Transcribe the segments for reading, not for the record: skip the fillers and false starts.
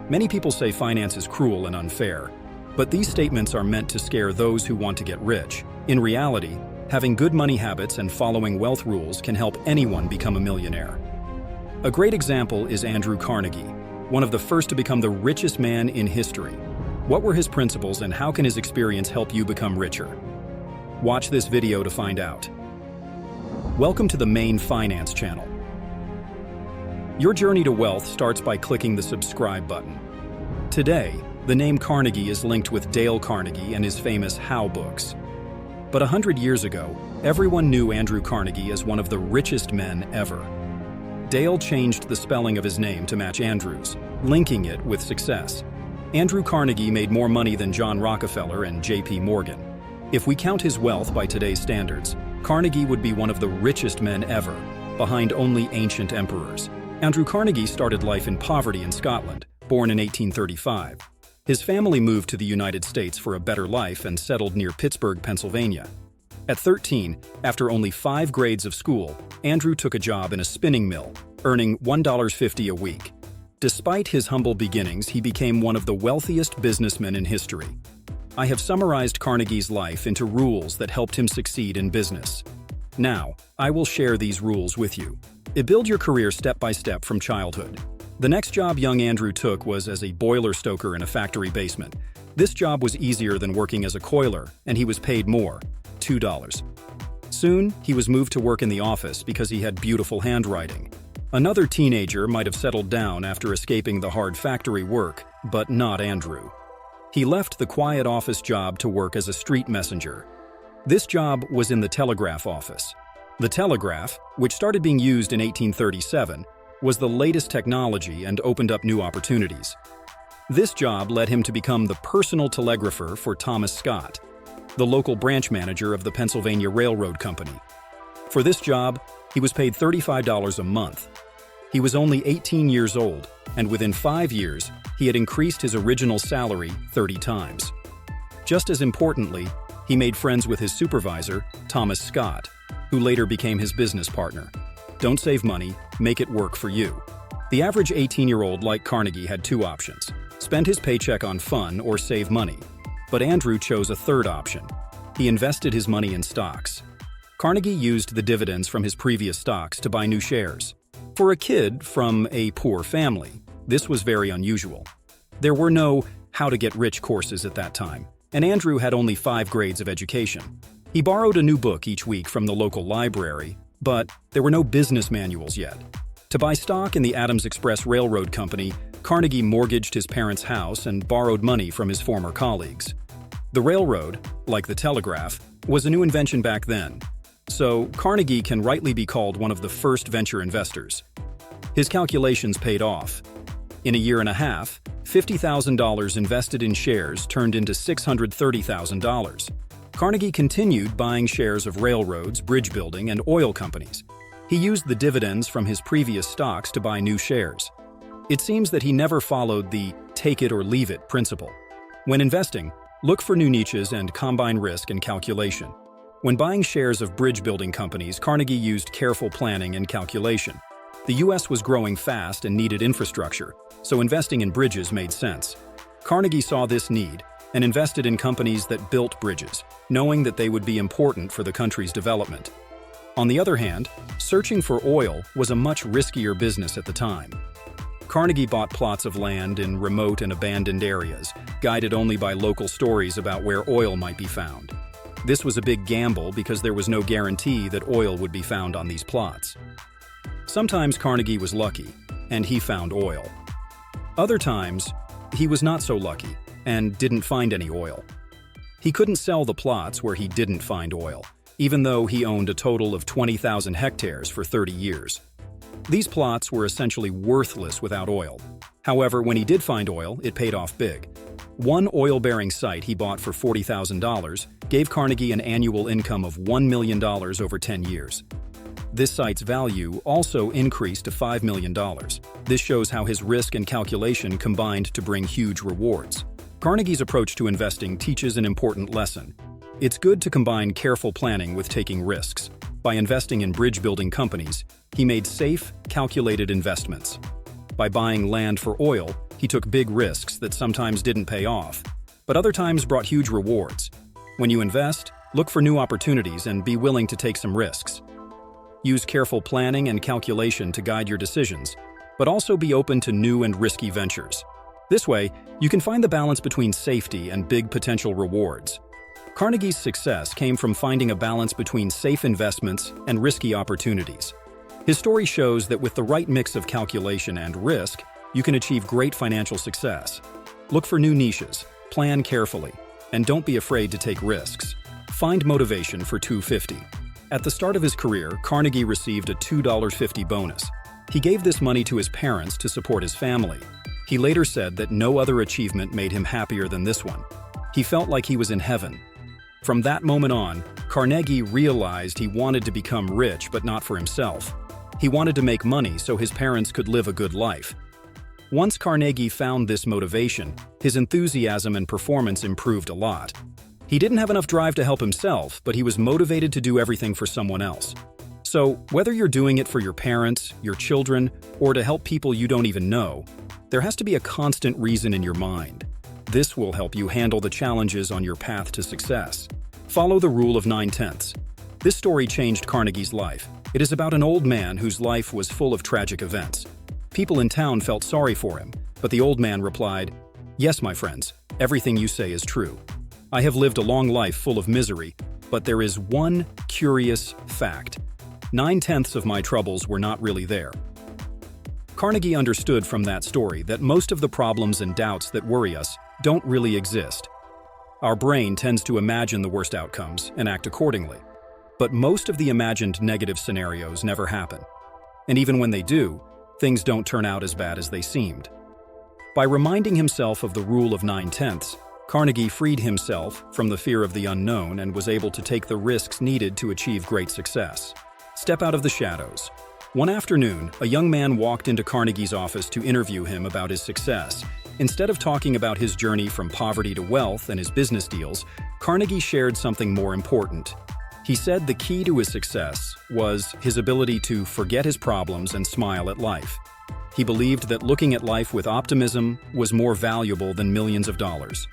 Many people say finance is cruel and unfair, but these statements are meant to scare those who want to get rich. In reality, having good money habits and following wealth rules can help anyone become a millionaire. A great example is Andrew Carnegie, one of the first to become the richest man in history. What were his principles and how can his experience help you become richer? Watch this video to find out. Welcome to the main finance channel. Your journey to wealth starts by clicking the subscribe button. Today, the name Carnegie is linked with Dale Carnegie and his famous How books. But 100 years ago, everyone knew Andrew Carnegie as one of the richest men ever. Dale changed the spelling of his name to match Andrew's, linking it with success. Andrew Carnegie made more money than John Rockefeller and J.P. Morgan. If we count his wealth by today's standards, Carnegie would be one of the richest men ever, behind only ancient emperors. Andrew Carnegie started life in poverty in Scotland, born in 1835. His family moved to the United States for a better life and settled near Pittsburgh, Pennsylvania. At 13, after only 5 grades of school, Andrew took a job in a spinning mill, earning $1.50 a week. Despite his humble beginnings, he became one of the wealthiest businessmen in history. I have summarized Carnegie's life into rules that helped him succeed in business. Now, I will share these rules with you. Build your career step by step from childhood. The next job young Andrew took was as a boiler stoker in a factory basement. This job was easier than working as a coiler, and he was paid more, $2. Soon, he was moved to work in the office because he had beautiful handwriting. Another teenager might have settled down after escaping the hard factory work, but not Andrew. He left the quiet office job to work as a street messenger. This job was in the telegraph office. The telegraph, which started being used in 1837, was the latest technology and opened up new opportunities. This job led him to become the personal telegrapher for Thomas Scott, the local branch manager of the Pennsylvania Railroad Company. For this job, he was paid $35 a month. He was only 18 years old, and within 5 years, he had increased his original salary 30 times. Just as importantly, he made friends with his supervisor, Thomas Scott, who later became his business partner. Don't save money, make it work for you. The average 18-year-old like Carnegie had 2 options: spend his paycheck on fun or save money. But Andrew chose a third option. He invested his money in stocks. Carnegie used the dividends from his previous stocks to buy new shares. For a kid from a poor family, this was very unusual. There were no how-to-get-rich courses at that time, and Andrew had only 5 grades of education. He borrowed a new book each week from the local library, but there were no business manuals yet. To buy stock in the Adams Express Railroad Company, Carnegie mortgaged his parents' house and borrowed money from his former colleagues. The railroad, like the telegraph, was a new invention back then, so Carnegie can rightly be called one of the first venture investors. His calculations paid off. In a year and a half, $50,000 invested in shares turned into $630,000. Carnegie continued buying shares of railroads, bridge building, and oil companies. He used the dividends from his previous stocks to buy new shares. It seems that he never followed the take it or leave it principle. When investing, look for new niches and combine risk and calculation. When buying shares of bridge building companies, Carnegie used careful planning and calculation. The U.S. was growing fast and needed infrastructure, so investing in bridges made sense. Carnegie saw this need and invested in companies that built bridges, knowing that they would be important for the country's development. On the other hand, searching for oil was a much riskier business at the time. Carnegie bought plots of land in remote and abandoned areas, guided only by local stories about where oil might be found. This was a big gamble because there was no guarantee that oil would be found on these plots. Sometimes Carnegie was lucky, and he found oil. Other times, he was not so lucky and didn't find any oil. He couldn't sell the plots where he didn't find oil, even though he owned a total of 20,000 hectares for 30 years. These plots were essentially worthless without oil. However, when he did find oil, it paid off big. One oil-bearing site he bought for $40,000 gave Carnegie an annual income of $1 million over 10 years. This site's value also increased to $5 million. This shows how his risk and calculation combined to bring huge rewards. Carnegie's approach to investing teaches an important lesson. It's good to combine careful planning with taking risks. By investing in bridge-building companies, he made safe, calculated investments. By buying land for oil, He took big risks that sometimes didn't pay off, but other times brought huge rewards. When you invest, look for new opportunities and be willing to take some risks. Use careful planning and calculation to guide your decisions, but also be open to new and risky ventures. This way, you can find the balance between safety and big potential rewards. Carnegie's success came from finding a balance between safe investments and risky opportunities. His story shows that with the right mix of calculation and risk, you can achieve great financial success. Look for new niches, plan carefully, and don't be afraid to take risks. Find motivation for $250. At the start of his career, Carnegie received a $2.50 bonus. He gave this money to his parents to support his family. He later said that no other achievement made him happier than this one. He felt like he was in heaven. From that moment on, Carnegie realized he wanted to become rich, but not for himself. He wanted to make money so his parents could live a good life. Once Carnegie found this motivation, his enthusiasm and performance improved a lot. He didn't have enough drive to help himself, but he was motivated to do everything for someone else. So, whether you're doing it for your parents, your children, or to help people you don't even know, there has to be a constant reason in your mind. This will help you handle the challenges on your path to success. Follow the rule of 9/10. This story changed Carnegie's life. It is about an old man whose life was full of tragic events. People in town felt sorry for him, but the old man replied, "Yes, my friends, everything you say is true. I have lived a long life full of misery, but there is one curious fact. 9/10 of my troubles were not really there." Carnegie understood from that story that most of the problems and doubts that worry us don't really exist. Our brain tends to imagine the worst outcomes and act accordingly. But most of the imagined negative scenarios never happen. And even when they do, things don't turn out as bad as they seemed. By reminding himself of the rule of 9/10, Carnegie freed himself from the fear of the unknown and was able to take the risks needed to achieve great success. Step out of the shadows. One afternoon, a young man walked into Carnegie's office to interview him about his success. Instead of talking about his journey from poverty to wealth and his business deals, Carnegie shared something more important. He said the key to his success was his ability to forget his problems and smile at life. He believed that looking at life with optimism was more valuable than millions of dollars.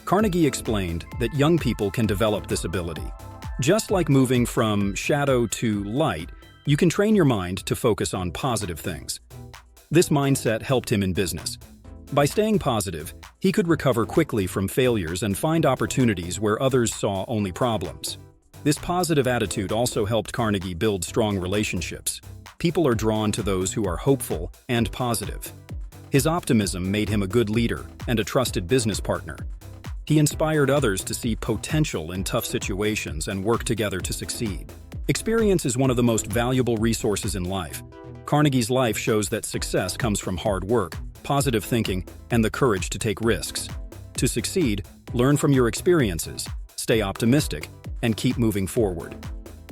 Carnegie explained that young people can develop this ability. Just like moving from shadow to light, you can train your mind to focus on positive things. This mindset helped him in business. By staying positive, he could recover quickly from failures and find opportunities where others saw only problems. This positive attitude also helped Carnegie build strong relationships. People are drawn to those who are hopeful and positive. His optimism made him a good leader and a trusted business partner. He inspired others to see potential in tough situations and work together to succeed. Experience is one of the most valuable resources in life. Carnegie's life shows that success comes from hard work, positive thinking, and the courage to take risks. To succeed, learn from your experiences, stay optimistic, and keep moving forward.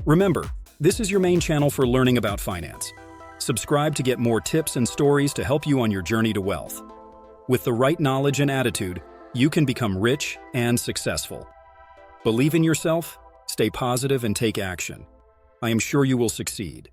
Remember, this is your main channel for learning about finance. Subscribe to get more tips and stories to help you on your journey to wealth. With the right knowledge and attitude, you can become rich and successful. Believe in yourself, stay positive, and take action. I am sure you will succeed.